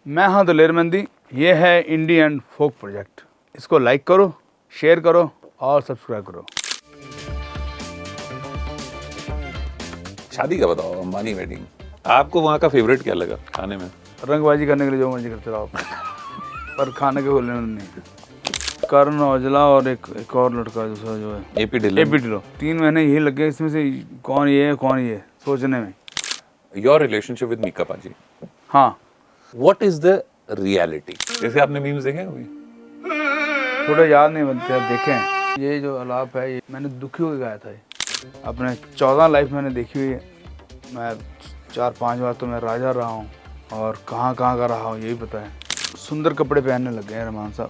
मैं हाँ दलेर मेहंदी, ये है इंडियन फोक प्रोजेक्ट। इसको लाइक करो, शेयर करो और सब्सक्राइब करो। शादी का बताओ, अंबानी वेडिंग। आपको वहाँ का फेवरेट क्या लगा खाने में? रंगबाजी करने के लिए जो मर्जी करते रहो पर खाने के बोलने नहीं। करण औजला और एक और लड़का दूसरा जो है एपी ढिल्लों। 3 महीने यही लग गए इसमें से कौन ये है कौन ये सोचने में। योर रिलेशनशिप विद मीका पाजी, हाँ व्हाट इज द रियलिटी? जैसे आपने मीम्स देखे हैं कभी? थोड़ा याद नहीं बनते अब देखें। ये जो आलाप है ये मैंने दुखी होकर गाया था। ये अपने 14 लाइफ मैंने देखी हुई है। मैं 4-5 बार तो मैं राजा रहा हूँ और कहाँ कहाँ का रहा हूँ यही पता है। सुंदर कपड़े पहनने लग गए हैं रहमान साहब।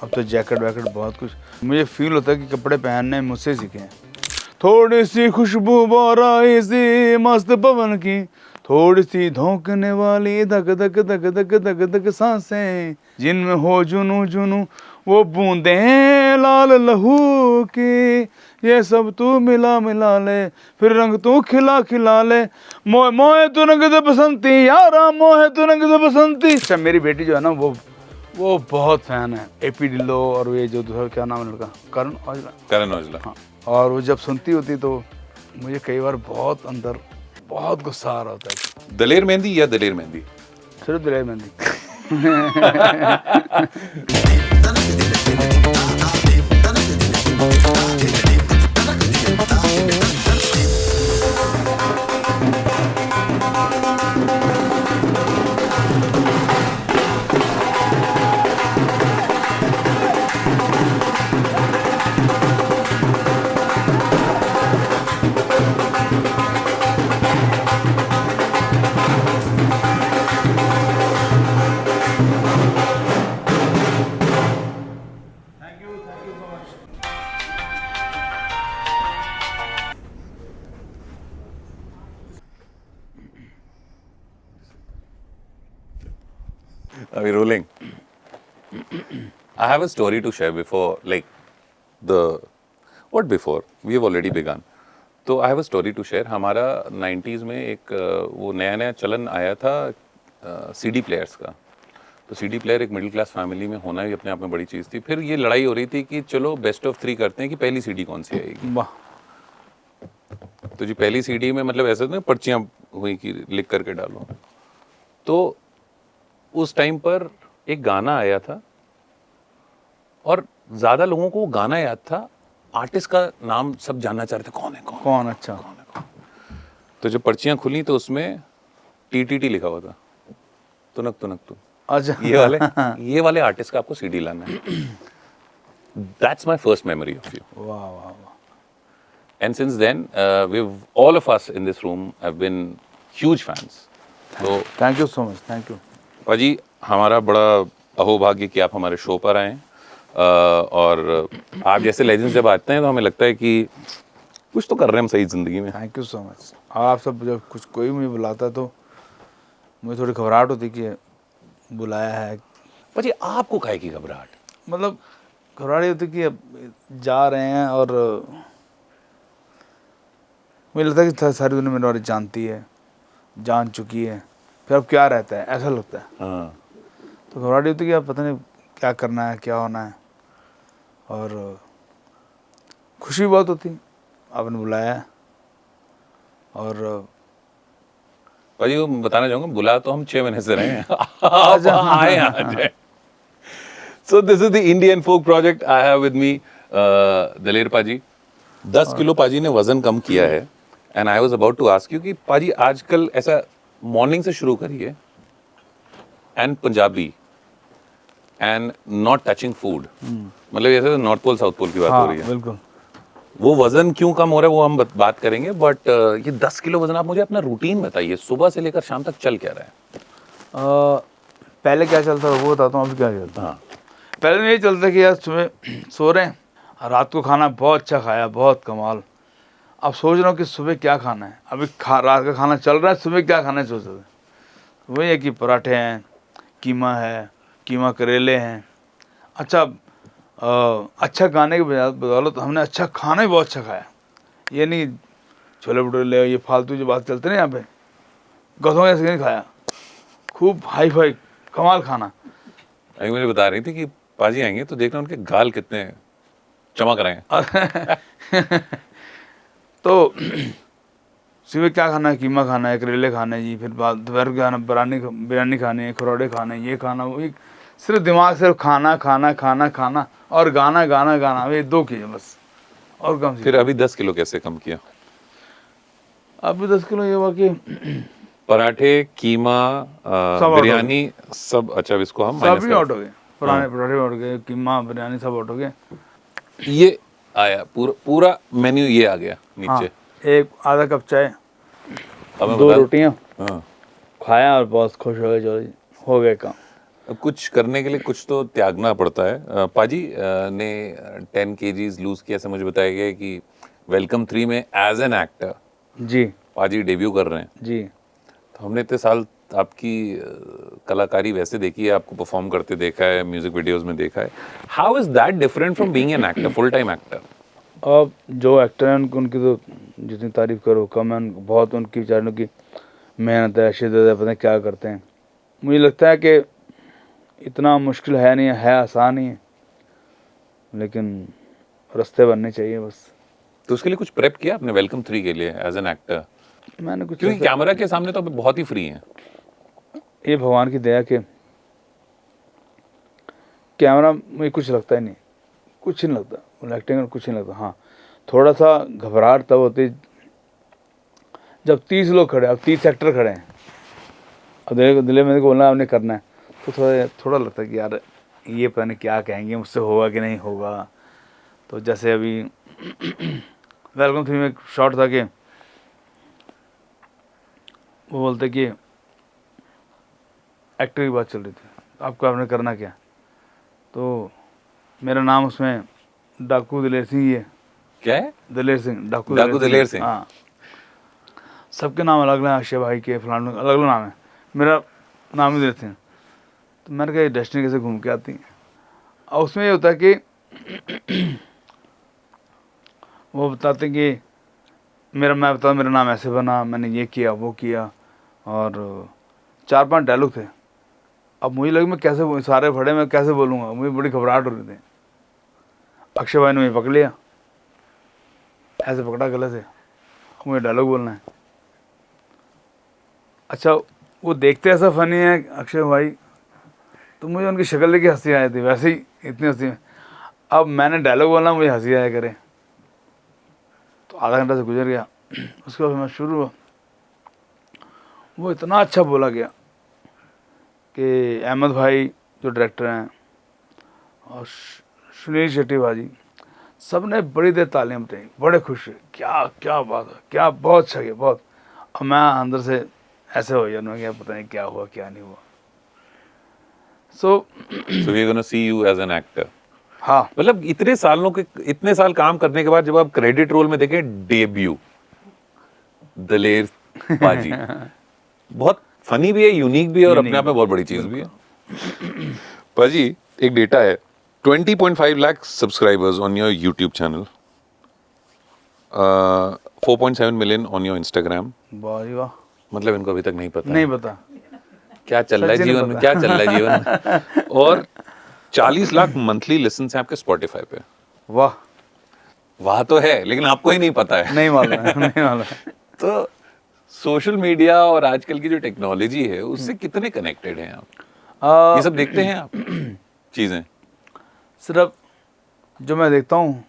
अब तो जैकेट वैकेट बहुत कुछ मुझे फील होता है कि कपड़े पहनने मुझसे सीखे हैं। थोड़ी सी खुशबू बोराई सी मस्त पवन की, थोड़ी सी धोंकने वाली धक धक धक धक धक धक सांसें, जिनमें हो जुनू जुनू वो बूंदें लाल लहू की, ये सब तू मिला मिला ले फिर रंग तू खिला खिला ले, मोए मोए तू रंग दे बसंती यारा मोहे तू रंग दे बसंती। अच्छा मेरी बेटी जो है ना वो बहुत फैन है एपी ढिल्लों और ये जो दूसरा क्या नाम है लड़का करण औजला। हाँ और वो जब सुनती होती तो मुझे कई बार बहुत अंदर बहुत गुस्सा आ रहा होता है। दलेर मेहंदी या दलेर मेहंदी? सिर्फ Daler Mehndi. Are we rolling? I have a story to share before, like what before? We have already begun. तो I have a story to share. हमारा 90s में एक वो नया चलन आया था CD प्लेयर्स का। तो CD प्लेयर एक मिडिल क्लास फैमिली में होना ही अपने आप में बड़ी चीज़ थी। फिर ये लड़ाई हो रही थी कि चलो बेस्ट ऑफ 3 करते हैं कि पहली CD कौन सी आएगी। वाह। तो जी पहली CD में मतलब ऐसा ना पर्चियाँ हुई कि लिख करके डालो। तो उस टाइम पर एक गाना आया था और ज़्यादा लोगों को वो गाना याद था, आर्टिस्ट का नाम सब जानना चाह रहे थे कौन है कौन अच्छा कौन है कौन। तो जब पर्चियाँ खुली तो उसमें TTT लिखा हुआ था, तुनक तुनक तू। अच्छा ये वाले आर्टिस्ट का आपको CD लाना है। That's my first memory of you. वाह वाह वाह। And since then, all of us in this room have been huge fans. So thank you so much, thank you पाजी। हमारा बड़ा अहोभाग्य कि आप हमारे शो पर आए और आप जैसे लेजेंड्स जब आते हैं तो हमें लगता है कि कुछ तो कर रहे हैं हम सही ज़िंदगी में। Thank you so much. आप सब जब कुछ कोई मुझे बुलाता तो मुझे थोड़ी घबराहट होती कि बुलाया है। पाजी आपको काहे की घबराहट? मतलब घबराहट होती कि अब जा रहे हैं और मुझे लगता है कि सारी दुनिया मेरे बारे जानती है, जान चुकी है, फिर अब क्या रहता है ऐसा लगता है। हाँ। तो घबराहट होती कि अब पता नहीं क्या करना है क्या होना है। और खुशी बहुत होती आपने बुलाया। और पाजी वो बताना चाहूँगा, बुला तो हम 6 महीने से रहे हैं। आप आए आज। So this is the Indian folk project I have with me, दलेर पाजी। 10 किलो पाजी ने वजन कम किया है। And I was about to ask you कि पाजी आजकल ऐसा मॉर्निंग से शुरू करिए and Punjabi and not touching food, मतलब ऐसे नॉर्थ पोल साउथ पोल की बात हो रही है। बिल्कुल। वो वजन क्यों कम हो रहा है वो हम बात करेंगे, बट ये 10 किलो वजन, आप मुझे अपना रूटीन बताइए, सुबह से लेकर शाम तक चल क्या रहा है? पहले क्या चलता है वो बताता हूँ, अभी क्या चलता है। हाँ। पहले में यही चलता कि यार सुबह सो रहे हैं, रात को खाना बहुत अच्छा खाया, बहुत कमाल। अब सोच रहा हूँ कि सुबह क्या खाना है। अभी रात का खाना चल रहा है, सुबह क्या खाना है सोच रहे थे। वही है कि पराठे हैं, कीमा है, कीमा करेले हैं। अच्छा गाने की बदौलत हमने अच्छा खाना ही बहुत अच्छा खाया। ये नहीं छोले भटूरे ये फालतू जो बात चलते ना यहाँ पे, गधों ऐसे नहीं खाया, खूब हाई फाई कमाल खाना। अभी मुझे बता रही थी कि पाजी आएंगे तो देखना उनके गाल कितने चमक रहे हैं। तो सुबह क्या खाना है, कीमा खाना है, करेले खाने हैं जी, फिर बाद दोपहर को खाना बिरयानी खानी है, खरोड़े खाने हैं, ये खाना वो, एक सिर्फ दिमाग सिर्फ खाना खाना खाना खाना और गाना गाना गाना, ये 2 किए बस, और कम फिर अभी 10 किलो कैसे कम किया? अभी 10 किलो ये हुआ कि पराठे, कीमा, सब out हो बिरयानी सब, अच्छा अब इसको हम सब माइनस ही आउट हो गए, पुराने पराठे आउट हो गए, कीमा बिरयानी सब आउट हो गए। ये आया पूरा मेन्यू, ये आ गया हाँ, नीचे। एक आधा कप चाय, अब मैं 2 बता, रोटियां हाँ, खाया और बहुत खुश हो गए, चलो जी हो गए काम। अब कुछ करने के लिए कुछ तो त्यागना पड़ता है। पाजी ने 10 kgs लूज किया, ऐसा मुझे बताया गया है कि वेलकम 3 में एज एन एक्टर जी पाजी डेब्यू कर रहे हैं। जी। तो हमने इतने साल आपकी कलाकारी वैसे देखी है, आपको परफॉर्म करते देखा है, म्यूजिक वीडियोस में देखा है। How is that different from being an actor, full time actor? अब जो एक्टर हैं उनकी तो जितनी तारीफ करो कम है, बहुत उनकी बेचारों की मेहनत है, शिद्दत है, पता नहीं क्या करते हैं। मुझे लगता है कि इतना मुश्किल है नहीं है, आसान ही है, लेकिन रास्ते बनने चाहिए बस। तो उसके लिए कुछ प्रेप किया आपने वेलकम 3 के लिए एज एन एक्टर? मैंने कुछ क्योंकि कैमरा के सामने तो आप बहुत ही फ्री हैं। ये भगवान की दया के कैमरा मुझे कुछ लगता ही नहीं, कुछ नहीं लगता, एक्टिंग में कुछ नहीं लगता। हाँ, थोड़ा सा घबराहट तब होती जब 30 लोग खड़े, अब 30 एक्टर खड़े हैं, अब दिले में बोलना आपने करना है, तो थोड़ा लगता है कि यार ये पता नहीं क्या कहेंगे, मुझसे होगा कि नहीं होगा। तो जैसे अभी वेलकम 3 में एक शॉट था कि वो बोलते कि एक्टर की बात चल रही थी, आपको आपने करना क्या, तो मेरा नाम उसमें डाकू दिलेर सिंह ही है। क्या है? दिलेर सिंह, डाकू दिलेर सिंह। हाँ, सबके नाम अलग अलग, अक्षय भाई के फलान अलग अलग नाम है, मेरा नाम ही दिलेर सिंह। तो मैंने कहा डेस्टिनी कैसे घूम के आती है। और उसमें ये होता है कि वो बताते हैं कि मैं बताऊँ मेरा नाम ऐसे बना, मैंने ये किया वो किया, और 4-5 डायलॉग थे। अब मुझे लगा मैं कैसे, सारे खड़े मैं कैसे बोलूँगा, मुझे बड़ी घबराहट हो रही थी। अक्षय भाई ने मुझे पकड़ लिया, ऐसे पकड़ा गले से, मुझे डायलॉग बोलना है। अच्छा, वो देखते ऐसा फनी है अक्षय भाई, तो मुझे उनकी शक्ल लेके हंसी आई थी, वैसे ही इतनी हंसी। अब मैंने डायलॉग बोलना, मुझे हंसी आया करे, तो आधा घंटा से गुजर गया। उसके बाद मैं शुरू हुआ, वो इतना अच्छा बोला गया कि अहमद भाई जो डायरेक्टर हैं और सुनील शेट्टी भाजी, सब ने बड़ी देर तालियां बजाई, बड़े खुश हुए, क्या क्या बात है, क्या बहुत अच्छा किया, बहुत। अब मैं अंदर से ऐसे हो गया, क्या पता नहीं क्या हुआ क्या नहीं हुआ। सो So we're gonna see you as an actor. हाँ, मतलब इतने साल काम करने के बाद जब आप क्रेडिट रोल में देखें डेब्यू दलेर पाजी, बहुत फनी भी है, यूनिक भी है, और अपने आप में बहुत बड़ी चीज भी है। पाजी, एक डेटा है 20.5 lakh subscribers on your YouTube channel, 4.7 million on your Instagram. वाह जी वाह, मतलब इनको अभी तक नहीं पता नहीं पता क्या चल रहा है सच्ची नहीं जीवन में, पता। क्या चल रहा है जीवन में। और 40 लाख मंथली लिसन्स हैं आपके स्पॉटिफाई पे। वाह, वाह तो है, लेकिन आपको ही नहीं पता है। नहीं मालूम है, नहीं मालूम है। तो सोशल मीडिया और आजकल की जो टेक्नोलॉजी है उससे कितने कनेक्टेड हैं आप? ये सब देखते हैं आप चीजें? सिर्फ जो मैं देखता हूँ,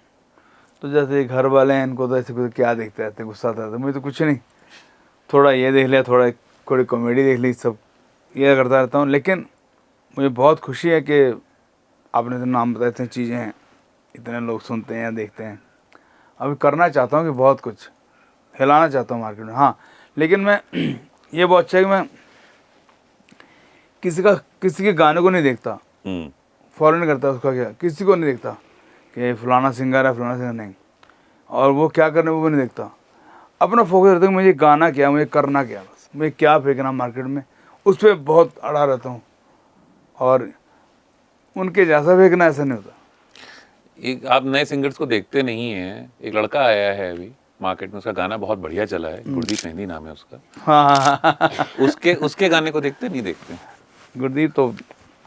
तो जैसे घर वाले हैं, इनको तो ऐसे कुछ क्या देखते रहते हैं, गुस्सा आता है, मुझे तो कुछ नहीं, थोड़ा ये देख लिया, थोड़ी कॉमेडी देख ली, सब ये करता रहता हूँ। लेकिन मुझे बहुत खुशी है कि आपने तो नाम बताए, इतनी चीज़ें हैं, इतने लोग सुनते हैं या देखते हैं। अभी करना चाहता हूँ कि बहुत कुछ हिलाना चाहता हूँ मार्केट में। हाँ, लेकिन मैं ये बहुत अच्छा है कि मैं किसी के गाने को नहीं देखता, फॉलो नहीं करता उसका, क्या किसी को नहीं देखता कि फलाना सिंगर है फलाना सिंगर, नहीं, और वो क्या करने वो भी नहीं देखता। अपना फोकस रहता है कि मुझे गाना क्या, मुझे करना क्या, बस मुझे क्या फेंकना मार्केट में, उस पर बहुत अड़ा रहता हूँ। और उनके जैसा फेंकना ऐसा नहीं होता। एक आप नए सिंगर्स को देखते नहीं हैं, एक लड़का आया है अभी मार्केट में, उसका गाना बहुत बढ़िया चला है, गुरदीप मेहंदी नाम है उसका। हाँ उसके गाने को देखते नहीं देखते? गुरदीप तो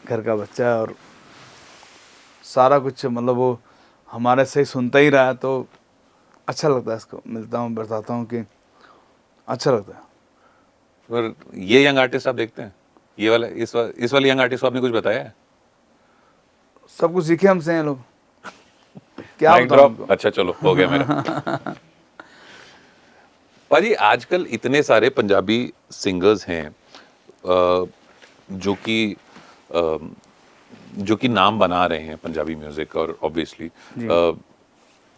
घर का बच्चा है और सारा कुछ मतलब वो हमारे से सुनता ही रहा है तो अच्छा लगता है। इसको मिलता हूँ, बताता हूँ कि अच्छा लगता है। पर ये यंग आर्टिस्ट आप देखते हैं, ये वाला इस वाले यंग आर्टिस्ट को आपने कुछ बताया है? सब कुछ सीखे हमसे हैं लोग, क्या माइक बताऊं ड्रॉप। उनको। अच्छा चलो, हो गया मेरा। पाजी आजकल इतने सारे पंजाबी सिंगर्स हैं जो कि नाम बना रहे हैं पंजाबी म्यूजिक, और ऑब्वियसली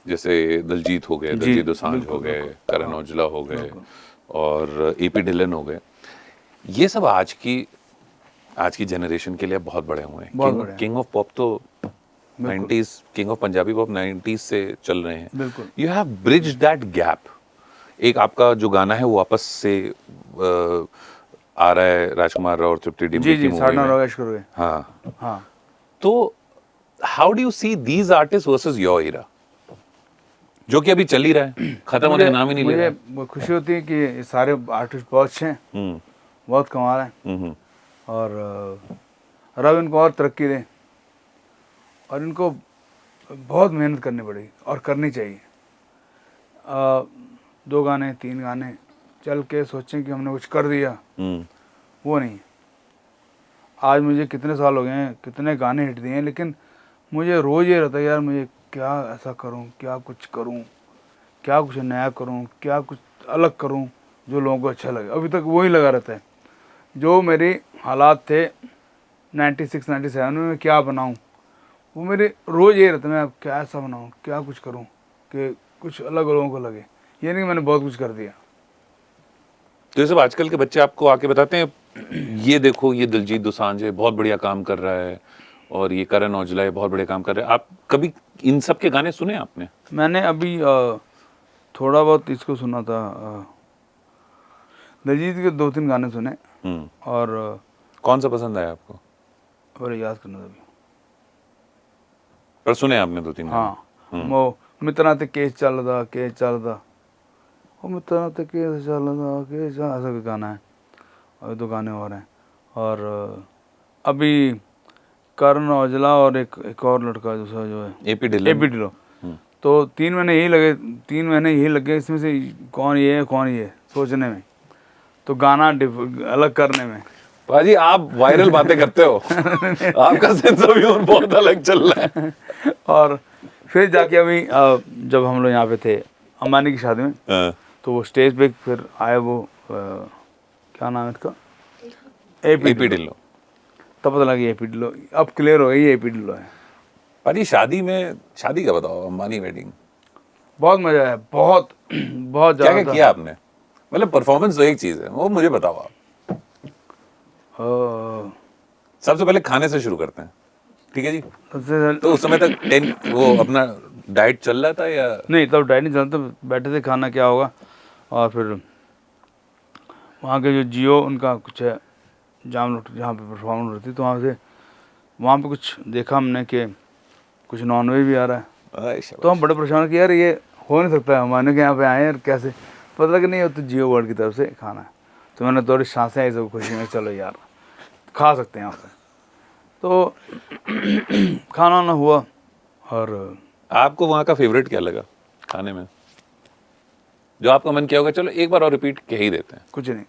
जैसे दिलजीत हो गए, जी, दिलजीत दोसांझ हो बिल्कुल, गए, बिल्कुल। करण हाँ, औजला हो गए बिल्कुल। और एपी ढिल्लन हो गए। ये सब आज की जनरेशन के लिए बहुत बड़े हुए हैं। बहुत बड़े हैं। किंग ऑफ पॉप तो बिल्कुल। 90s, king of Punjabi pop 90s से चल रहे हैं। बिल्कुल। You have bridge that gap. एक आपका जो गाना है वो वापस से आ रहा है राजकुमार राव और तृप्ति डिमरी जी, की जी, मूवी साधना में। रोगेश करोगे। हाँ, हाँ। तो how do you see these artist versus your era, जो कि अभी चल ही रहा है, खत्म होने का नाम ही नहीं ले रहा है? मुझे खुशी होती है कि ये सारे आर्टिस्ट बहुत अच्छे हैं, हम्म बहुत कमा रहे हैं हम्म और रब इनको और तरक्की दें और इनको बहुत मेहनत करनी पड़ेगी और करनी चाहिए। 2 गाने 3 गाने चल के सोचें कि हमने कुछ कर दिया, हम्म वो नहीं। आज मुझे कितने साल हो गए हैं, कितने गाने हिट दिए हैं, लेकिन मुझे रोज़ ये रहता है यार मुझे क्या ऐसा करूं, क्या कुछ करूं, क्या कुछ नया करूं, क्या कुछ अलग करूं जो लोगों को अच्छा लगे। अभी तक वही लगा रहता है जो मेरे हालात थे 96 97 में मैं क्या बनाऊं, वो मेरे रोज़ ये रहता है मैं क्या ऐसा बनाऊं, क्या कुछ करूं कि कुछ अलग लोगों को लगे। ये नहीं कि मैंने बहुत कुछ कर दिया। तो ये सब आजकल के बच्चे आपको आके बताते हैं, ये देखो ये दिलजीत दोसांझ है, बहुत बढ़िया काम कर रहा है, और ये करण औजला है, बहुत बढ़िया काम कर रहे हैं। आप कभी इन सब के गाने सुने आपने? मैंने अभी थोड़ा बहुत इसको सुना था, दिलजीत के 2-3 गाने सुने और कौन सा पसंद आया आपको? बड़े याद करना था अभी। पर सुने आपने 2-3 गाने? हाँ, वो मित्रा ते केस चलदा वो मित्रा ते केस चलदा केस, ऐसा कोई गाना है। अभी 2 गाने और हैं और अभी करण औजला और एक और लड़का दूसरा जो है एपी ढिल्लन। एपी ढिल्लों। तो 3 महीने यही लगे इसमें से कौन ये है कौन ये है सोचने में, तो गाना अलग करने में। पाजी आप वायरल बातें करते हो। आपका सेंस ऑफ ह्यूमर बहुत अलग चल रहा है। और फिर जाके अभी जब हम लोग यहाँ पे थे अंबानी की शादी में, तो वो स्टेज पे फिर आए वो क्या नाम है इसका, एपी ढिल्लों। तब पता लगा एपी ढिल्लों, अब क्लियर हो गई एपी ढिल्लों है। पाजी शादी का बताओ, अंबानी वेडिंग बहुत मजा आया, बहुत बहुत क्या ज़्यादा क्या किया आपने? मतलब परफॉर्मेंस तो एक चीज है, वो मुझे बताओ आप। सबसे पहले खाने से शुरू करते हैं, ठीक है जी? तो उस समय तक वो अपना डाइट चल रहा था या नहीं? तब डाइट नहीं चलता, बैठे थे खाना क्या होगा। और फिर वहाँ के जो जियो उनका कुछ है जाम रोड जहाँ पे परफॉर्मेंस होती है, तो वहाँ पे कुछ देखा हमने कि कुछ नॉनवेज भी आ रहा है। तो हम बड़े परेशान कि यार ये हो नहीं सकता है, हमारे के यहाँ पे आए हैं कैसे, पता लगा नहीं, वो तो जियो वर्ल्ड की तरफ से खाना है। तो मैंने थोड़ी सांसें आई सब खुशी में, चलो यार खा सकते हैं यहाँ पे। तो खाना ना हुआ। और आपको वहाँ का फेवरेट क्या लगा खाने में, जो आपका मन किया होगा चलो एक बार और रिपीट कह ही देते हैं? कुछ नहीं,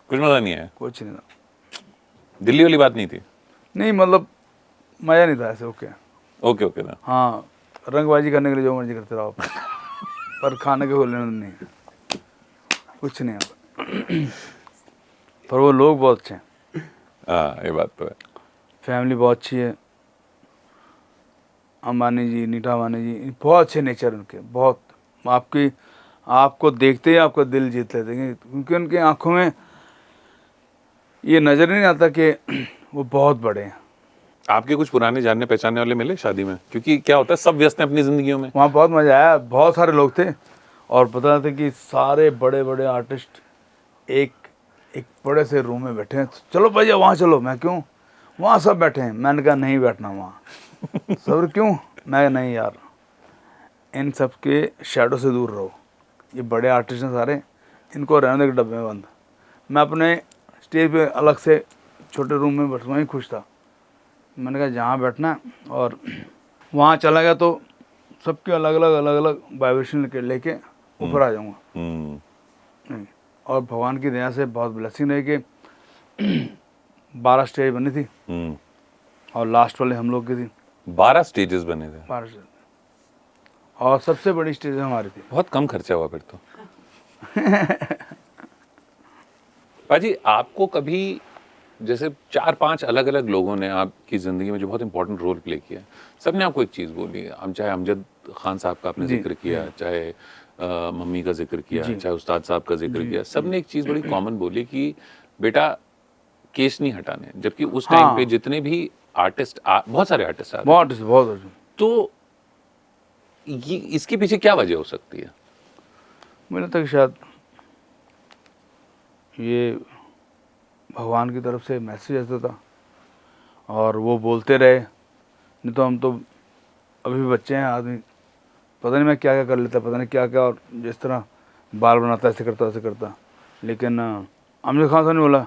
कुछ मजा नहीं आया? कुछ नहीं था। दिल्ली वाली बात नहीं थी? नहीं मतलब मज़ा नहीं था ऐसे। ओके ओके ना। हाँ, रंगबाजी करने के लिए जो मर्जी करते रहो आप, पर खाने के बोलने नहीं, कुछ नहीं है। पर वो लोग बहुत अच्छे हैं। हाँ ये बात तो है। फैमिली बहुत अच्छी है। अंबानी जी, नीता अंबानी जी बहुत अच्छे नेचर उनके, बहुत। आपको देखते ही आपका दिल जीत लेते हैं, क्योंकि उनकी आंखों में ये नज़र नहीं आता कि वो बहुत बड़े हैं। आपके कुछ पुराने जानने पहचानने वाले मिले शादी में? क्योंकि क्या होता है सब व्यस्त हैं अपनी जिंदगियों में। वहाँ बहुत मज़ा आया, बहुत सारे लोग थे और पता था कि सारे बड़े बड़े आर्टिस्ट एक बड़े से रूम में बैठे हैं। चलो भैया वहाँ चलो। मैं क्यों, वहाँ सब बैठे हैं। मैंने कहा नहीं बैठना वहाँ। सब्र क्यों? मैं नहीं यार, इन सब के शैडो से दूर रहो। ये बड़े आर्टिस्ट हैं सारे, इनको रहने के डब्बे में बंद। मैं अपने स्टेज पे अलग से छोटे रूम में बस वहीं खुश था। मैंने कहा जहाँ बैठना है, और वहाँ चला गया तो सबके अलग अलग वाइब्रेशन लेके ऊपर आ जाऊँगा। नहीं, और भगवान की दया से बहुत ब्लेसिंग रही कि 12 स्टेज बनी थी और लास्ट वाले हम लोग की थी। 12 स्टेजेस बने थे। 12 स्टेज, और सबसे बड़ी स्टेज हमारी थी। बहुत कम खर्चा हुआ फिर तो। पाजी, आपको कभी जैसे 4-5 अलग अलग लोगों ने आपकी जिंदगी में जो बहुत इंपॉर्टेंट रोल प्ले किया, सबने आपको एक चीज बोली, हम चाहे अमजद खान साहब का आपने जी, जिक्र किया, चाहे मम्मी का जिक्र किया, जी। चाहे उस्ताद साहब का जिक्र किया, सबने एक चीज बड़ी कॉमन बोली कि बेटा केस नहीं हटाने। जबकि उस टाइम हाँ। पे जितने भी आर्टिस्ट बहुत सारे आर्टिस्ट आ रहे बहुत बहुत थे, तो ये इसके पीछे क्या वजह हो सकती है? मुझे लगता है कि शायद ये भगवान की तरफ से मैसेज आता था और वो बोलते रहे। नहीं तो हम तो अभी भी बच्चे हैं, आदमी पता नहीं मैं क्या क्या कर लेता, पता नहीं क्या क्या, और जिस तरह बाल बनाता ऐसे करता वैसे करता। लेकिन अमजद खान साहब ने बोला,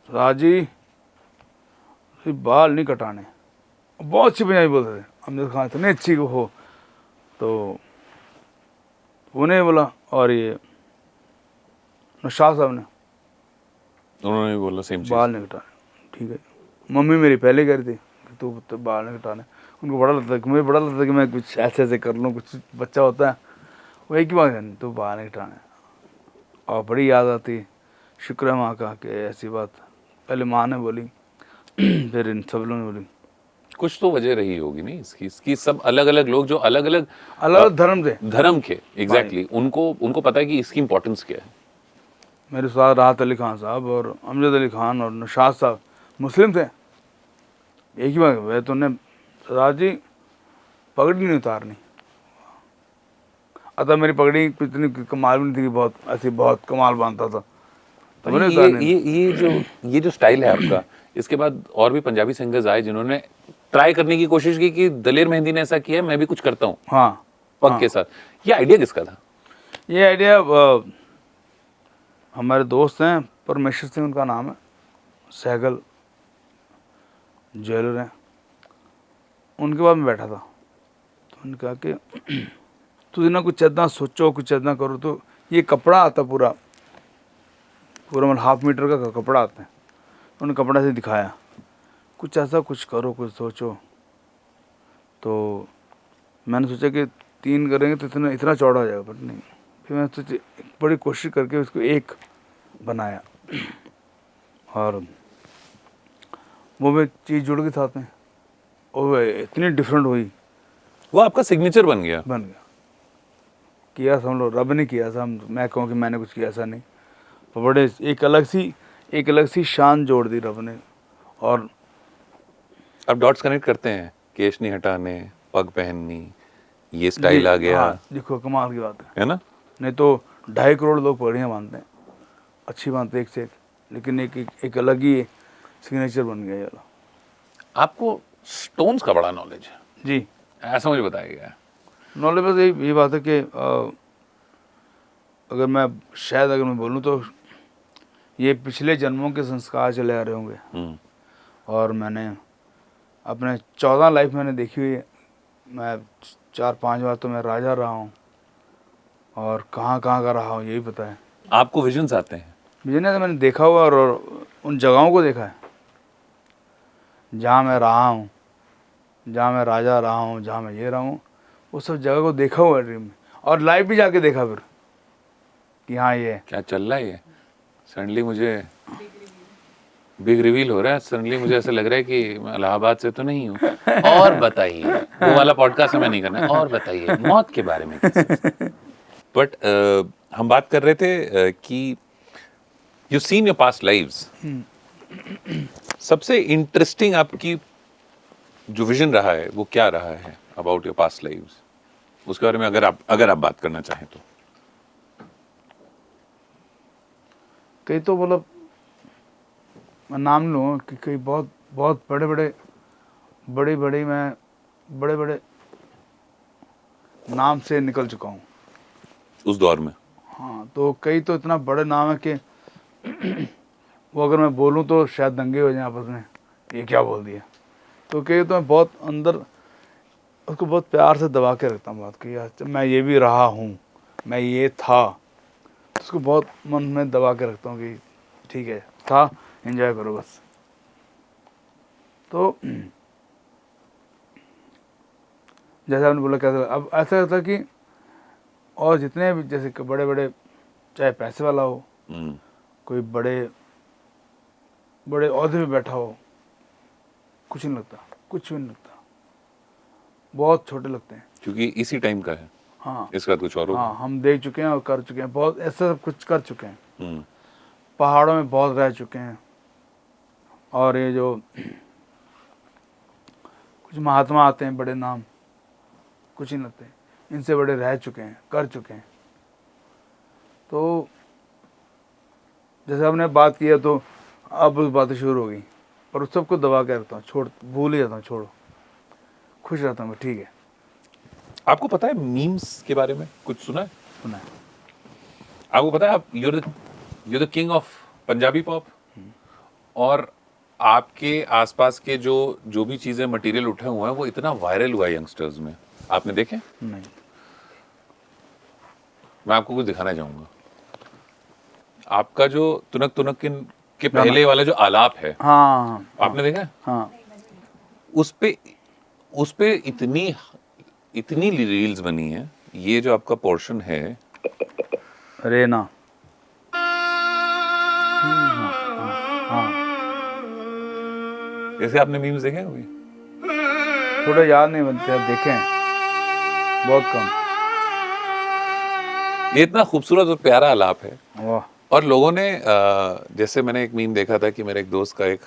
राजी ये बाल नहीं कटाने। बहुत अच्छी पंजाबी बोलते थे अमजद खान, इतनी अच्छी हो। तो उन्हें बोला, और ये शाह साहब ने, उन्होंने भी बोला सेम चीज। बाल नहीं कटाने। ठीक है, मम्मी मेरी पहले कह रही थी कि तू तो बाल नहीं कटाने। उनको बड़ा लगता था कि मुझे बड़ा लगता था कि मैं कुछ ऐसे ऐसे कर लूँ, कुछ बच्चा होता है वो एक ही बात है, तू बाल नहीं कटाने। और बड़ी याद आती, शुक्र है माँ का कि ऐसी बात पहले माँ ने बोली, फिर इन सब लोगों ने बोली। कुछ तो वजह रही होगी नहीं इसकी सब अलग अलग लोग जो अलग अलग अलग धर्म थे, धर्म के एग्जैक्टली उनको पता है कि इसकी इंपॉर्टेंस क्या है। मेरे साथ राहत अली खान साहब और अमजद अली खान और नौशाद साहब मुस्लिम थे। एक ही बात, वह तो ने सरदार जी पगड़ी नहीं उतारनी। अतः मेरी पगड़ी इतनी कमाल भी नहीं थी कि बहुत ऐसी बहुत कमाल बांधता था, तो मैंने उतारनी नहीं। ये जो स्टाइल है आपका, इसके बाद और भी पंजाबी सिंगर्स आए जिन्होंने ट्राई करने की कोशिश की कि दलेर मेहंदी ने ऐसा किया है, मैं भी कुछ करता हूँ हाँ, पग के साथ। ये आइडिया किसका था? ये आइडिया हमारे दोस्त हैं, परमेश्वर सिंह उनका नाम है, सहगल ज्वेलर हैं, उनके बाद में बैठा था। तो उन्होंने कहा कि तू ना कुछ इतना सोचो, कुछ इतना करो। तो ये कपड़ा आता पूरा पूरा मतलब 1/2 मीटर का कपड़ा आता है। उन्होंने कपड़ा से दिखाया, कुछ ऐसा कुछ करो, कुछ सोचो। तो मैंने सोचा कि 3 करेंगे तो इतना इतना चौड़ा हो जाएगा, बट नहीं। फिर मैंने सोचा बड़ी कोशिश करके उसको एक बनाया, और वो भी चीज़ जुड़ गई साथ में, और वो इतनी डिफरेंट हुई, वो आपका सिग्नेचर बन गया। बन गया। किया हम लोग, रब ने किया था, हम मैं कहूँ कि मैंने कुछ किया ऐसा नहीं। तो बड़े एक अलग सी शान जोड़ दी रब ने। और अब डॉट्स कनेक्ट करते हैं, केश नहीं हटाने, पग पहननी, ये स्टाइल आ गया। हाँ, देखो कमाल की बात है ना? नहीं तो 2.5 करोड़ लोग पगड़ियाँ बांधते हैं, अच्छी बांधते एक से एक, लेकिन एक अलग ही सिग्नेचर बन गया यार। आपको स्टोन्स का बड़ा नॉलेज है जी, ऐसा मुझे बताया गया है। नॉलेज बस यही बात है कि अगर मैं बोलूँ तो ये पिछले जन्मों के संस्कार चले आ रहे होंगे। और मैंने अपने 14 लाइफ मैंने देखी हुई है। मैं 4-5 बार तो मैं राजा रहा हूँ, और कहाँ कहाँ का रहा हूँ यही पता है। आपको विजन्स आते हैं? बिजनेस तो मैंने देखा हुआ, और उन जगहों को देखा है जहाँ मैं रहा हूँ, जहाँ मैं राजा रहा हूँ, जहाँ मैं ये रहा हूँ, वो सब जगह को देखा हुआ है ड्रीम में, और लाइव भी जाके देखा फिर कि हाँ ये क्या चल रहा है। ये सडनली मुझे बिग रिवील हो रहा है। सडनली मुझे ऐसा लग रहा है कि मैं इलाहाबाद से तो नहीं हूँ। और बताइए, वो वाला पॉडकास्ट हमें नहीं करना है। और बताइए मौत के बारे में। बट हम बात कर रहे थे कि you seen your past lives. सबसे इंटरेस्टिंग आपकी जो विजन रहा है वो क्या रहा है अबाउट योर पास्ट लाइव्स? उसके बारे में अगर आप बात करना चाहें तो। कई तो मतलब मैं नाम लूँ कि कई बहुत बहुत बड़े बड़े नाम से निकल चुका हूँ उस दौर में। हाँ, तो कई तो इतना बड़े नाम है कि वो अगर मैं बोलूँ तो शायद दंगे हो जाए आपस में, ये क्या बोल दिया। तो कहीं तो मैं बहुत अंदर उसको बहुत प्यार से दबा के रखता हूँ बात कि यार मैं ये भी रहा हूँ, मैं ये था, तो उसको बहुत मन में दबा के रखता हूँ कि ठीक है था, एंजॉय करो बस। तो जैसे आपने बोला कैसे, अब ऐसा होता है कि और जितने भी जैसे कि बड़े बड़े, चाहे पैसे वाला हो, कोई बड़े बड़े ओहदे पे बैठा हो, कुछ नहीं लगता, कुछ भी नहीं लगता, बहुत छोटे लगते हैं। क्योंकि इसी टाइम का है। हाँ इसका कुछ और होगा। हाँ, हम देख चुके हैं और कर चुके हैं, बहुत ऐसा सब कुछ कर चुके हैं, हम्म, पहाड़ों में बहुत रह चुके हैं। और ये जो कुछ महात्मा आते हैं बड़े नाम, कुछ नहीं लगते, इनसे बड़े रह चुके हैं, कर चुके हैं। तो जैसे हमने बात किया तो अब उस बातें शुरू हो गई, पर उस सबको दबा के रखता हूँ, छोड़, भूल ही जाता हूँ, छोड़ो, खुश रहता हूँ, ठीक है। आपको पता है मीम्स के बारे में कुछ सुना है? सुना है। आपको पता है आप you're the king of Punjabi pop, और आपके आसपास के जो भी चीजें मटेरियल उठे हुए हैं वो इतना वायरल हुआ है यंगस्टर्स में, आपने देखे? नहीं। मैं आपको कुछ दिखाना चाहूंगा। आपका जो तुनक तुनक के पहले वाला जो आलाप है, हाँ आपने देखा है? हाँ, उस पे इतनी रील्स बनी है। ये जो आपका पोर्शन है, रेना, हाँ, जैसे आपने मीम्स देखे हैं कभी? थोड़े याद नहीं बनते, अब देखे हैं बहुत कम। ये इतना खूबसूरत और प्यारा आलाप है, वाह, और लोगों ने जैसे मैंने एक मीम देखा था कि मेरे एक दोस्त का एक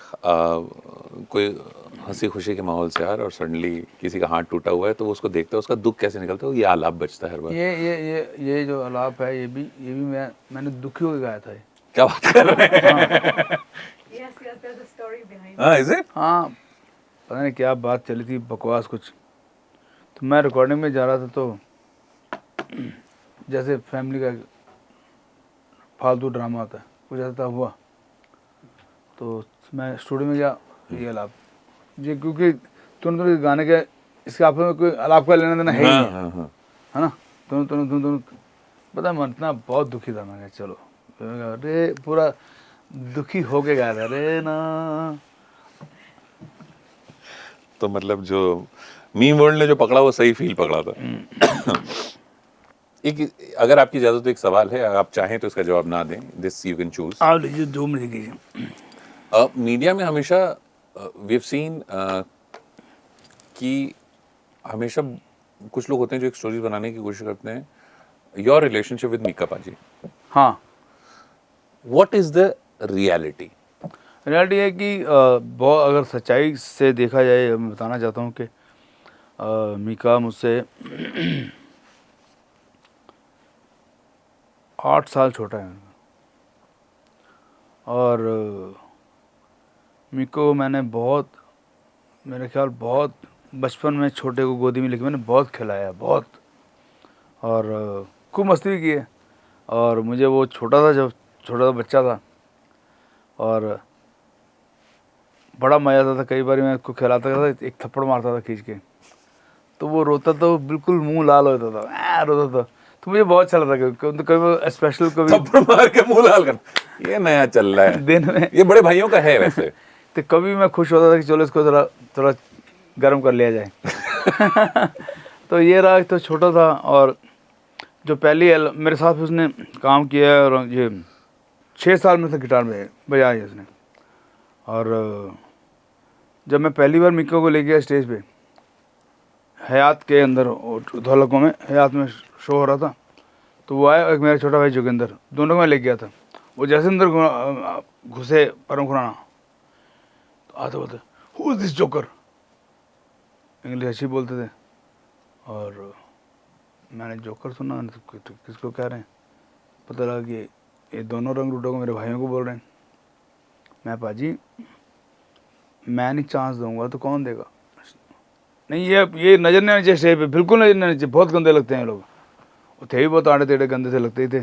कोई हंसी खुशी के माहौल से यार, और सडनली किसी का हाथ टूटा हुआ है, तो वो उसको देखता है, उसका दुख कैसे निकलता है, वो ये आलाप बजता है हर बार। ये जो आलाप है, ये भी मैंने दुखी होकर गाया था ये। क्या बात कर रहे हैं? Yes, there's a story behind हाँ, इज इट? हाँ, पता नहीं क्या बात चली थी, बकवास कुछ। तो मैं रिकॉर्डिंग में जा रहा था, तो जैसे फैमिली का फालतू ड्रामा होता है, कुछ ऐसा हुआ, तो मैं स्टूडियो में गया, ये आलाप जी, क्योंकि तुरंत गाने के इसके आपस में कोई आलाप का लेना देना है ही नहीं है, हाँ। है ना। तुरंत पता है, मन इतना बहुत दुखी था, मैं कहा चलो, अरे पूरा दुखी होके गाया था, अरे ना। तो मतलब जो मीम वर्ल्ड ने जो पकड़ा वो सही फील पकड़ा था। एक, अगर आपकी इजाजत हो तो एक सवाल है, अगर आप चाहें तो इसका जवाब ना दें, दिस यू कैन चूज। आप लीजिए, जो मुझे कीजिए। मीडिया में हमेशा वी हैव सीन कि हमेशा कुछ लोग होते हैं जो एक स्टोरीज बनाने की कोशिश करते हैं, योर रिलेशनशिप विद मीका पाजी, हाँ, what is the reality? Reality है कि बहुत, अगर सच्चाई से देखा जाए, मैं बताना चाहता हूँ कि मीका मुझसे 8 साल छोटा है, और मीको को मैंने बहुत, मेरे ख्याल बहुत बचपन में छोटे को गोदी में लेके मैंने बहुत खिलाया, बहुत, और खूब मस्ती भी की है। और मुझे वो छोटा था, जब छोटा सा बच्चा था, और बड़ा मज़ा आता था। कई बार मैं उसको खिलाता था, एक थप्पड़ मारता था खींच के, तो वो रोता था, वो बिल्कुल मुंह लाल होता था, रोता था। तो मुझे बहुत अच्छा लगता था, कभी स्पेशल, कभी थप्पड़ मार के मुंह लाल कर, ये नया चल रहा है दिन में, ये बड़े भाइयों का है वैसे। तो कभी मैं खुश होता था कि चलो इसको थोड़ा गर्म कर लिया जाए। तो ये रहा, तो छोटा था, और जो पहली मेरे साथ उसने काम किया है, और ये 6 साल में से गिटार में बजाया है उसने। और जब मैं पहली बार मिक्को को ले गया स्टेज पे, हयात के अंदर, धौलकों में, हयात में शो हो रहा था, तो वो आया, एक मेरा छोटा भाई जोगिंदर, दोनों को मैं ले गया था। वो जैसे अंदर घुसे परम खुराना, तो आते बोलते, who is this joker, English अच्छी बोलते थे। और मैंने जोकर सुना, मैंने तो किसको कह रहे हैं, पता लगा कि ये दोनों रंग रूटों को मेरे भाइयों को बोल रहे हैं। मैं पाजी, मैं नहीं चांस दूंगा तो कौन देगा? नहीं, ये नजर नहीं आनी चाहिए स्टेज पे, बिल्कुल नजर नहीं आनी चाहिए, बहुत गंदे लगते हैं लोग। वो थे भी बहुत आड़े टेढ़े, गंदे से लगते ही थे,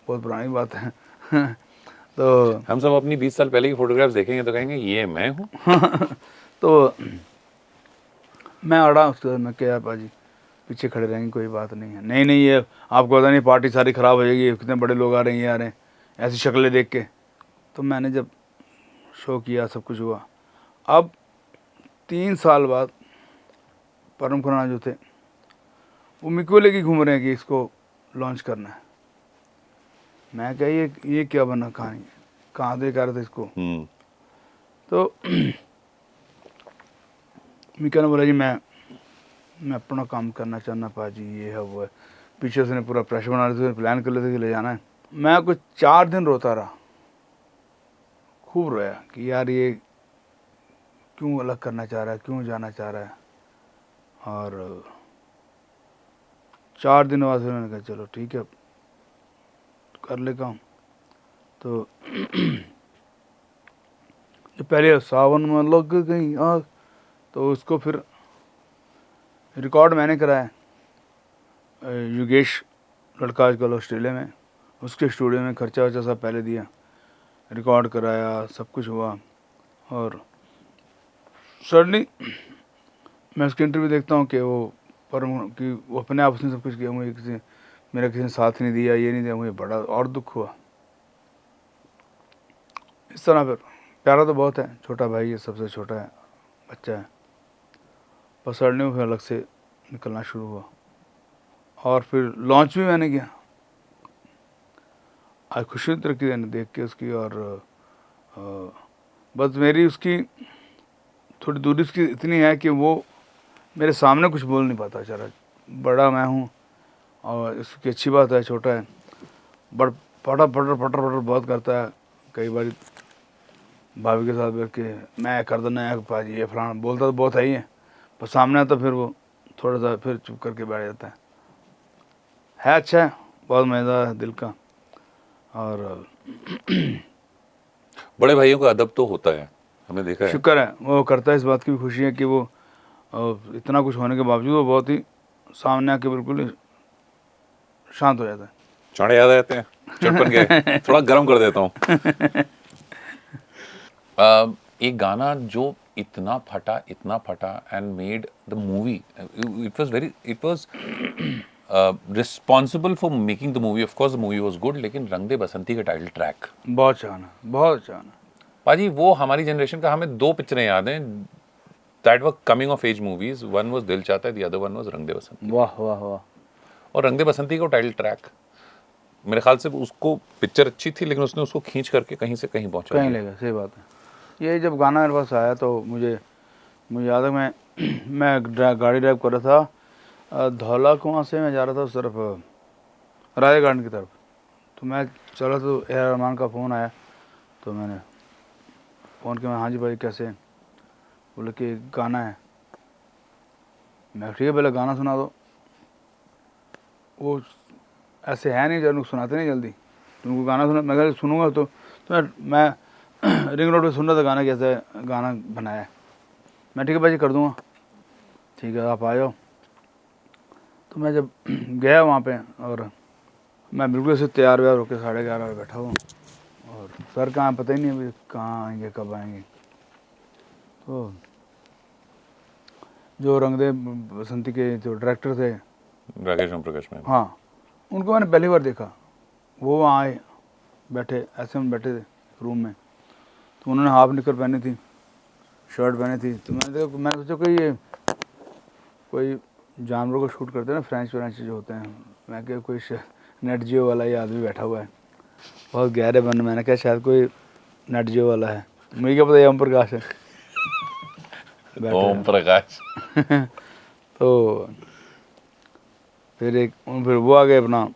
बहुत पुरानी बात है। तो हम सब अपनी 20 साल पहले की फोटोग्राफ्स देखेंगे तो कहेंगे ये मैं हूँ। तो मैं अड़ा उसके बाद, मैं क्या यार पाजी पीछे खड़े रहेंगे, कोई बात नहीं है। नहीं नहीं, ये आपको पता नहीं पार्टी सारी ख़राब हो जाएगी, कितने बड़े लोग आ रहे हैं, ये आ रहे हैं, ऐसी शक्लें देख के। तो मैंने जब शो किया, सब कुछ हुआ। अब 3 साल बाद परम खुराना जो थे वो मेरे को लेके घूम रहे हैं कि इसको लॉन्च करना है। मैं क्या ये क्या बना कहानी, कहाँ दे कर रहे थे इसको। तो मिका ने बोला जी मैं अपना काम करना चाहना पाजी, ये है वो है। पीछे उसने पूरा प्रेशर बना रहे थे, प्लान कर लेते कि ले जाना है। मैं कुछ 4 दिन रोता रहा, खूब रोया कि यार ये क्यों अलग करना चाह रहा है, क्यों जाना चाह रहा है। और 4 दिन बाद फिर मैंने कहा चलो ठीक है कर ले काम। तो जो पहले सावन में लग गई आग, तो उसको फिर रिकॉर्ड मैंने कराया। योगेश लड़का आजकल ऑस्ट्रेलिया में, उसके स्टूडियो में खर्चा वर्चा सब पहले दिया, रिकॉर्ड कराया, सब कुछ हुआ। और सडनली मैं उसकी इंटरव्यू देखता हूँ कि वो अपने आप उसने सब कुछ किया, मुझे मेरा किसी ने साथ नहीं दिया, ये नहीं दिया। मुझे बड़ा और दुख हुआ। इस तरह फिर प्यारा तो बहुत है, छोटा भाई है, सबसे छोटा है, बच्चा है। पर सडनली फिर अलग से निकलना शुरू हुआ। और फिर लॉन्च भी मैंने किया। आज खुशी तरक्की देख के उसकी। और बस मेरी उसकी थोड़ी दूरी उसकी इतनी है कि वो मेरे सामने कुछ बोल नहीं पाता बेचारा। बड़ा मैं हूँ और इसकी अच्छी बात है, छोटा है, बट पटर पटर पटर पटर बहुत करता है। कई बार भाभी के साथ बैठ के मैं कर देना है पाजी ये फलाना, बोलता तो बहुत है ही है, पर सामने आता फिर वो थोड़ा सा फिर चुप करके बैठ जाता है। अच्छा है, बहुत मज़ेदार है दिल का। और बड़े भाइयों का अदब तो होता है, हमने देखा है। शुक्र है वो करता है। इस बात की भी खुशी है कि वो इतना कुछ होने के बावजूद वो बहुत ही सामने आके बिल्कुल ही शांत हो जाता है। चौड़े याद आते हैं चटपन के, थोड़ा गर्म कर देता हूँ। एक गाना जो इतना फटा and made the movie, it was responsible for making the movie. Of course the movie was good, लेकिन रंग दे बसंती का टाइटल ट्रैक बहुत चाहना, बहुत चाहना। पाजी वो हमारी जनरेशन का, हमें 2 पिक्चरें याद हैं that were coming of age movies. One was Dil Chahta है, द अदर वन वाज रंग दे बसंती। वाह वाह वाह। और रंग दे बसंती का टाइटल ट्रैक, मेरे ख्याल से उसको पिक्चर अच्छी थी लेकिन उसने उसको खींच करके कहीं से कहीं पहुंचा कहीं दिया। ले गए, सही बात है। ये जब गाना मेरे पास आया तो मुझे याद है, मैं गाड़ी ड्राइव कर रहा था धौला कुआं से मैं जा रहा था उस तरफ राजा गार्डन की तरफ। तो मैं चला तो ए आर रहमान का फ़ोन आया। तो मैंने फ़ोन किया, मैं हाँ जी भाई कैसे हैं। बोले कि गाना है। मैं ठीक है पहले गाना सुना दो। वो ऐसे है नहीं जब सुनाते नहीं जल्दी, तुमको गाना सुना। मैं सुनूंगा तो मैं रिंग रोड पे सुन रहा था गाना, कैसे गाना बनाया है। मैं ठीक है भाई जी कर दूंगा, ठीक है आप आ जाओ। तो मैं जब गया वहाँ पे, और मैं बिल्कुल ऐसे तैयार व्यार होकर 11:30 बजे बैठा हूँ, और सर कहाँ पता ही नहीं अभी कहाँ आएंगे कब आएंगे। तो जो रंग दे बसंती के जो डायरेक्टर थे राकेश ओम प्रकाश में, हाँ, उनको मैंने पहली बार देखा। वो वहाँ आए, बैठे ऐसे में बैठे थे रूम में। तो उन्होंने हाफ निकर पहनी थी, शर्ट पहनी थी। तो मैंने सोचा कि ये कोई जानवरों को शूट करते हैं ना, फ्रेंच जो होते हैं। मैं क्या कोई नेट जियो वाला ये आदमी बैठा हुआ है, बहुत गहरे बन। मैंने कहा शायद कोई नेट जियो वाला है, मुझे क्या पता ये ओम प्रकाश है। ओम प्रकाश। तो फिर वो आ गए अपना,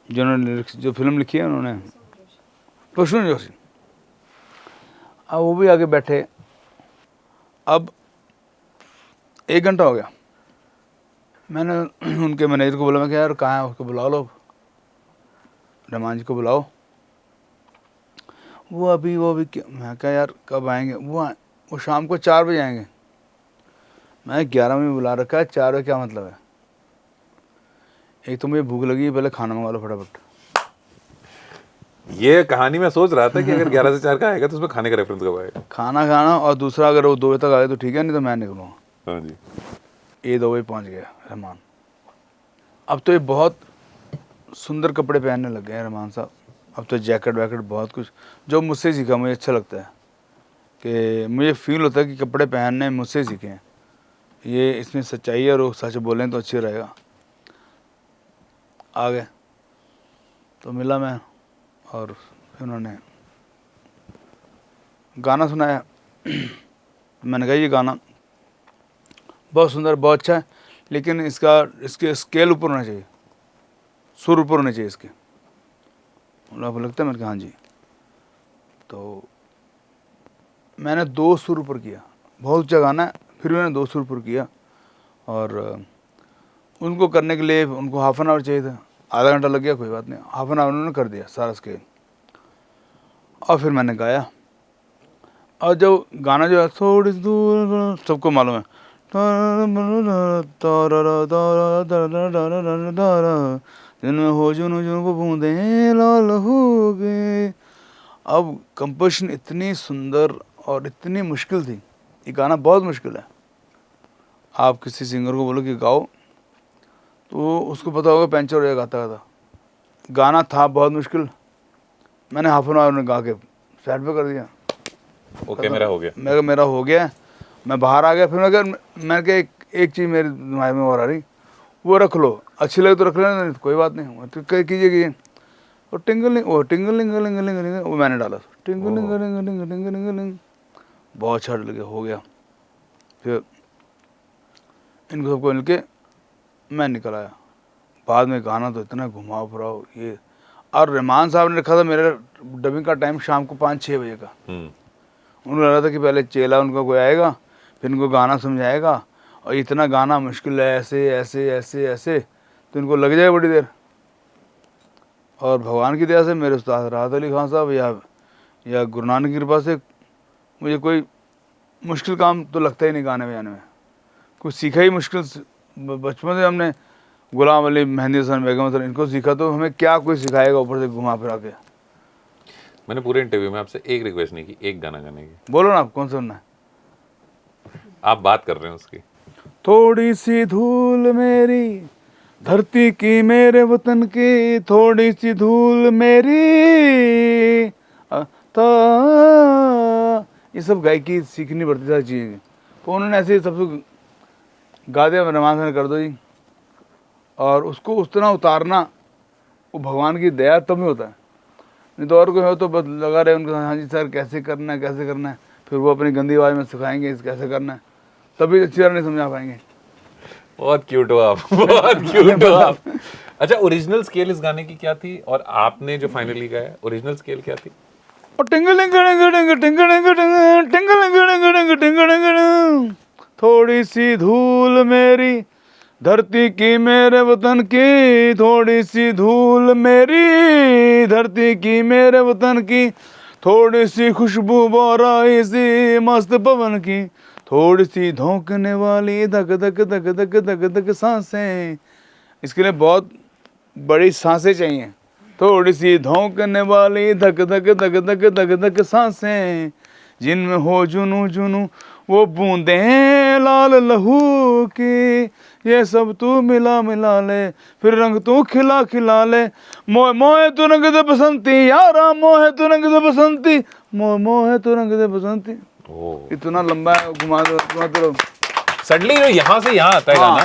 जिन्होंने जो फिल्म लिखी है उन्होंने, प्रसून जोशी। अब वो भी आगे बैठे। अब 1 घंटा हो गया। मैंने उनके मैनेजर को बोला, मैं क्या यार कहाँ है, उसको बुला लो, रहमान जी को बुलाओ। वो अभी क्या, मैं क्या यार कब आएंगे। वो शाम को 4 बजे आएंगे। मैं 11 बजे बुला रखा है, 4 बजे क्या मतलब है। एक तो मुझे भूख लगी है, पहले खाना मंगा लो फटाफट। ये कहानी मैं सोच रहा था कि अगर 11 से 4 का आएगा तो उसमें खाने का रेफरेंस कब आएगा। खाना खाना, और दूसरा अगर वो 2 बजे तक आए तो ठीक है, नहीं तो मैं निकलूँगा। हाँ जी। ये 2 बजे पहुँच गया रहमान। अब तो ये बहुत सुंदर कपड़े पहनने लग गए हैं रहमान साहब। अब तो जैकेट वैकेट बहुत कुछ, जो मुझसे सीखा मुझे अच्छा लगता है कि मुझे फील होता है कि कपड़े पहनने मुझसे सीखे हैं। ये इसमें सच्चाई है और वो सच बोलें तो अच्छी रहेगा। आ गए तो मिला मैं, और फिर उन्होंने गाना सुनाया। मैंने कहा ये गाना बहुत सुंदर, बहुत अच्छा है, लेकिन इसके स्केल ऊपर होना चाहिए, सुर ऊपर होने चाहिए इसके। आपको लगता है? मैंने कहा हाँ जी। तो मैंने 2 सुर ऊपर किया, बहुत ऊँचा गाना है, फिर मैंने 2 सुर ऊपर किया। और उनको करने के लिए उनको हाफ एन आवर चाहिए था, आधा घंटा लग गया, कोई बात नहीं, हाफ एन आवर उन्होंने कर दिया सारा स्केल। और फिर मैंने गाया, और जो गाना जो है थोड़ी दूर, सबको मालूम है, जिनमें हो जुनू जुनू बूंदे लाल हो गए। अब कंपोजिशन इतनी सुंदर और इतनी मुश्किल थी, ये गाना बहुत मुश्किल है। आप किसी सिंगर को बोलो कि गाओ तो उसको पता होगा पंचर हो जाएगा गाता गाता। गाना था बहुत मुश्किल, मैंने हाफ एन आवर में गा के साइड पे कर दिया। ओके, मेरा हो गया। मेरा हो गया, मैं बाहर आ गया। फिर मैं कहा एक चीज़ मेरे दिमाग में और आ रही, वो रख लो, अच्छी लगे तो रख लेना, नहीं तो कोई बात नहीं, तो कीजिए। और टिंगलिंग वो मैंने डाला, टिंगलिंग बहुत अच्छा लगे, हो गया। फिर इनको सबको मिल के मैं निकल आया। बाद में गाना तो इतना घुमाओ फिराओ ये। और रहमान साहब ने रखा था मेरा डबिंग का टाइम शाम को 5-6 बजे का। उनको लगा था कि पहले चेला उनका कोई आएगा, फिर इनको गाना समझाएगा, और इतना गाना मुश्किल है, ऐसे ऐसे ऐसे ऐसे, तो इनको लग जाए बड़ी देर। और भगवान की दया से मेरे उस्ताद राहत अली खान साहब या गुरु नानक की कृपा से मुझे कोई मुश्किल काम तो लगता ही नहीं गाने बजाने में। कुछ सीखा ही मुश्किल, बचपन से हमने गुलाम अली, मेहंदी हसन, बेगम हसन, इनको सीखा, तो हमें क्या कोई सिखाएगा ऊपर से घुमा फिरा के। मैंने पूरे इंटरव्यू में आपसे एक रिक्वेस्ट नहीं की, एक गाना गाने की। बोलो ना, आप कौन सा सुनना है? आप बात कर रहे हैं उसकी। थोड़ी सी धूल मेरी धरती की, मेरे वतन की, थोड़ी सी धूल मेरी ये सब गायकी सीखनी पड़ती सारी चीज़ें। तो उन्होंने ऐसे सबसे गा दिया, रहमान साहब ने कर दो जी। और उसको उस तरह उतारना वो भगवान की दया तब में होता है, नहीं तो और कोई हो तो बस लगा रहे उनके साथ, हाँ जी सर कैसे करना है कैसे करना है, फिर वो अपनी गंदी आवाज़ में सिखाएंगे कैसे करना है, तभी अच्छी तरह नहीं समझा पाएंगे। बहुत क्यूट हो आप, बहुत क्यूट हो आप। अच्छा, ओरिजिनल स्केल इस गाने की क्या थी, और आपने जो फाइनली गाया ओरिजिनल स्केल क्या थी? थोड़ी सी धूल मेरी धरती की, मेरे वतन की, थोड़ी सी धूल मेरी धरती की, मेरे वतन की, थोड़ी सी खुशबू बोराई सी मस्त पवन की, थोड़ी सी धोंकने वाली धक धक धक धक धक धक सांसें। इसके लिए बहुत बड़ी सांसें चाहिए। थोड़ी सी धोंकने वाली धक धक धक धक धक धक सांसें, जिनमें हो जुनू जुनू वो बूंदें लाल लहू की, ये सब तू मिला मिला ले, फिर रंग तू खिला खिला ले, मोह मोह तू रंग दे बसंती यारा, मोह तू रंग दे बसंती, मोह मोह तू रंग दे बसंती। इतना लंबा है, घुमा दो सडनली यहाँ से यहाँ आता है गाना,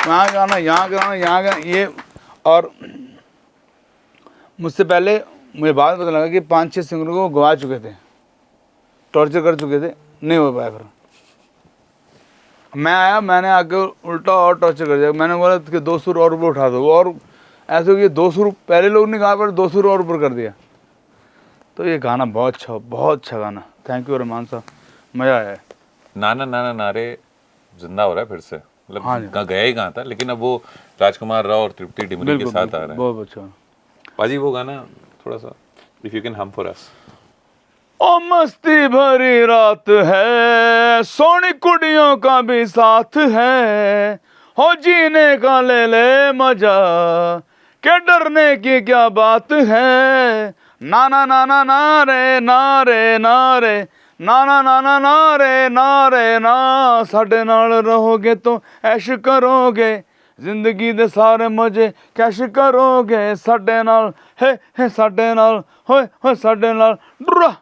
यहाँ गाना यहाँ गाना यहाँ गाना ये। और मुझसे पहले मुझे बाद में पता लगा कि 5-6 सिंगरों को गवा चुके थे, टॉर्चर कर चुके थे, नहीं हो पाया। फिर मैं आया, मैंने आके उल्टा और टॉर्चर कर दिया। मैंने बोला कि 2 सुर और ऊपर उठा दो, और ऐसे कि 2 सुर पहले लोग ने कहा, पर 2 सुर और ऊपर कर दिया। तो ये गाना बहुत अच्छा गाना। थैंक यू रहमान साहब, मज़ा आया है। नाना नाना नारे जिंदा हो रहा है फिर से, मतलब हाँ गया ही कहाँ था, लेकिन अब वो राजकुमार राव और तृप्ति डिमरी के साथ आ रहा है। बहुत अच्छा पाजी, वो गाना थोड़ा सा इफ यू कैन हम फॉर अस। ओ मस्ती भरी रात है, सोनी कुड़ियों का भी साथ है, हो जीने का ले ले मजा, के डरने की क्या बात है, ना ना ना ना ना रे ना रे ना रे ना ना ना ना ना रे ना रे ना साडे नाल रहोगे तो ऐश करोगे जिंदगी दे सारे मजे कैश करोगे साडे नाल हे साडे नाल होए साडे नाल डुरा।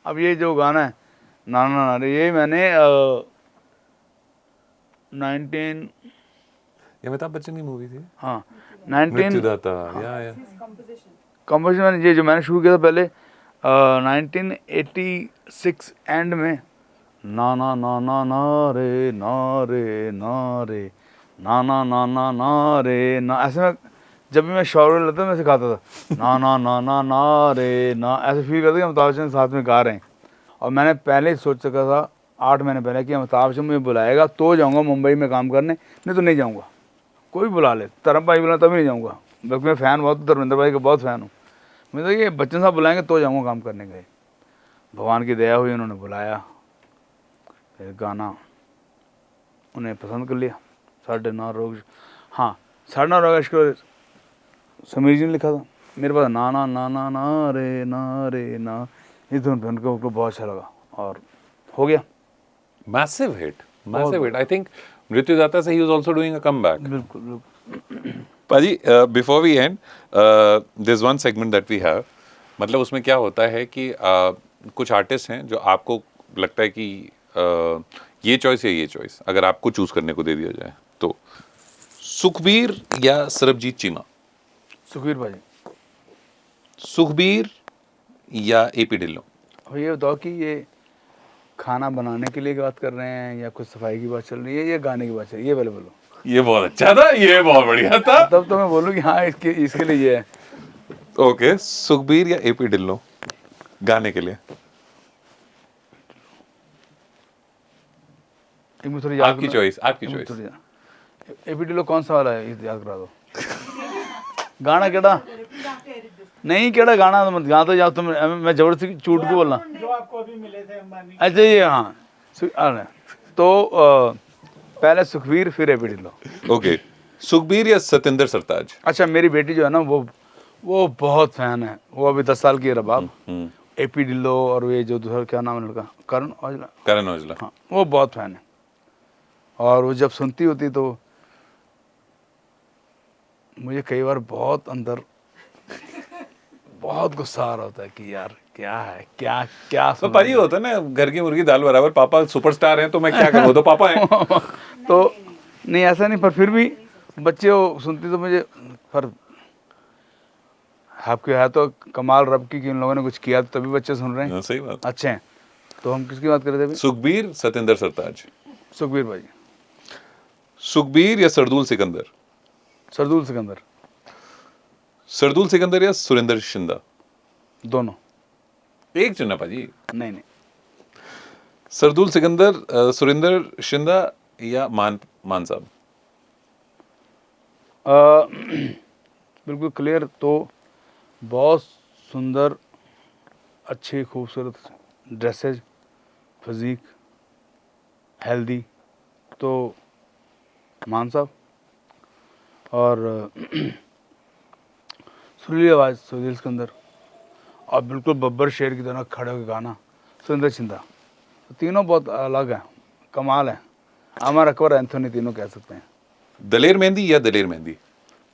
अब ये जो गाना है ना ना ना रे ये मैंने 19 ये अमिताभ बच्चन की मूवी थी, हाँ 19 मृत्युदाता। या His composition. कंपोजिशन मैंने ये जो मैंने शुरू किया था पहले 1986 एंड में ना ना ना ना ना रे ना रे ना रे ना ना ना ना ना रे ना, ऐसे में जब भी मैं शौर लेता था मैं सिखाता था ना ना ना ना ना रे ना, ऐसे फील करता कि अमिताभ बच्चन साथ में गा रहे हैं। और मैंने पहले ही सोच सका था 8 महीने पहले कि अमिताभ बच्चन मुझे बुलाएगा तो जाऊँगा मुंबई में काम करने, नहीं तो नहीं जाऊँगा। कोई बुला ले, धर्म भाई बुला तभी नहीं जाऊँगा, बल्कि मैं फ़ैन बहुत धर्मेंद्र भाई का बहुत फ़ैन हूँ। मैं तो ये बच्चन साहब बुलाएंगे तो जाऊँगा काम करने के। भगवान की दया हुई, उन्होंने बुलाया, फिर गाना उन्हें पसंद कर लिया। साढ़े नौ रोग, हाँ साढ़े नौ रोग को समीर जी ने लिखा था मेरे पास, ना ना ना ना ना रे ना रे ना, ये धुन उनको बहुत अच्छा लगा और हो गया। massive hit, massive hit. I think Mrityudaata से he was also doing a comeback. बिल्कुल बिल्कुल। पाजी, before we end this one segment that we have, मतलब उसमें क्या होता है कि कुछ आर्टिस्ट हैं जो आपको लगता है कि ये चॉइस या ये चॉइस अगर आपको चूज करने को दे दिया जाए तो सुखबीर या सरबजीत चीमा? सुखबीर भाई। सुखबीर या एपी ढिल्लों? अब ये बताओ कि ये खाना बनाने के लिए बात कर रहे हैं या कुछ सफाई की बात चल रही है या गाने की बात चल रही है, ये पहले बोलो। ये बहुत अच्छा था, ये बहुत बढ़िया था। तब तो मैं बोलूँ कि हाँ इसके लिए ये है। ओके, सुखबीर या एपी ढिल्लों गाने के लिए? एक मिनट थोड़ी याद आपकी करना। चॉइस, आपकी एक मिनट चॉइस। थोड़ी याद। एपी ढिल्लों कौन सा वाला है ये याद करा दो। गाना केड़ा नहीं, केड़ा गाना मत गा तो जाओ तुम, मैं जबरदस्ती चूट के बोलना जो आपको अभी मिले थे अंबानी। अच्छा ये हाँ तो पहले सुखबीर फिर एपी ढिल्लों। ओके, सुखबीर या सतेंद्र सरताज? अच्छा मेरी बेटी जो है ना वो बहुत फैन है, वो अभी 10 साल की है रबाब, एपी ढिल्लों और ये जो दूसरा क्या नाम है लड़का, करण औजला। करण औजला। हाँ वो बहुत फैन है और वो जब सुनती होती तो मुझे कई बार बहुत अंदर बहुत गुस्सा आ रहा होता है कि यार क्या है क्या क्या तो पाजी होता है ना, घर की मुर्गी दाल बराबर, पापा सुपरस्टार हैं तो मैं क्या करूँ, तो पापा हैं। तो नहीं ऐसा नहीं, पर फिर भी बच्चे वो सुनती तो मुझे, पर आपके है तो कमाल रब की कि इन लोगों ने कुछ किया तो तभी बच्चे सुन रहे हैं, सही बात। अच्छे हैं। तो हम किसकी बात कर रहे थे अभी? सुखबीर सतेंद्र सरताज? सुखबीर भाई। सुखबीर या सरदुल सिकंदर? सरदुल सिकंदर। सरदुल सिकंदर या सुरेंद्र शिंदा? दोनों। एक चुना पाजी। नहीं नहीं सरदुल सिकंदर, सुरेंद्र शिंदा या मान साहब? बिल्कुल क्लियर, तो बहुत सुंदर अच्छी खूबसूरत ड्रेसेज, फिजिक, हेल्दी, तो मान साहब। और सुरीली आवाज़ सुरील सिकंदर, और बिल्कुल बब्बर शेर की तरह खड़े होकर गाना सुरेंद्र शिंदा। तो तीनों बहुत अलग हैं, कमाल है, अमर अकबर एंथोनी तीनों कह सकते हैं। दलेर मेहंदी या दलेर मेहंदी?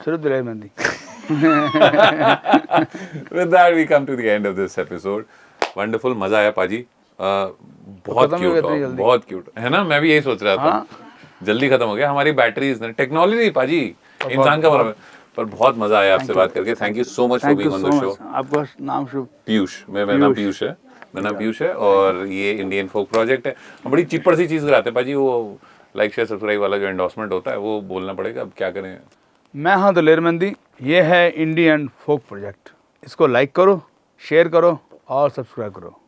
सिर्फ दिलेर mehndi. With that we come to the end of this episode. Wonderful, मजा आया पाजी। बहुत खत्म ही हो क्यूट गया इतनी जल्दी। बहुत क्यूट है ना, मैं भी यही सोच रहा था। हाँ। जल्दी खत्म हो गया, हमारी बैटरीज ने, टेक्नोलॉजी पाजी इंसान का बराबर, पर बहुत मजा आया आपसे बात करके। Thank you so much for thank you being on so the show. Much. आपका नाम शुभ? पीयूष, मेरा नाम पीयूष है, मेरा नाम पीयूष है, और ये इंडियन फोक प्रोजेक्ट है। हम बड़ी चिपड़ सी चीज कराते हैं पाजी, वो लाइक शेयर सब्सक्राइब वाला जो एंडोर्समेंट होता है वो बोलना पड़ेगा, अब क्या करें। मैं हाँ दलेर मेहंदी, ये है इंडियन फोक प्रोजेक्ट। इसको लाइक करो, शेयर करो और सब्सक्राइब करो।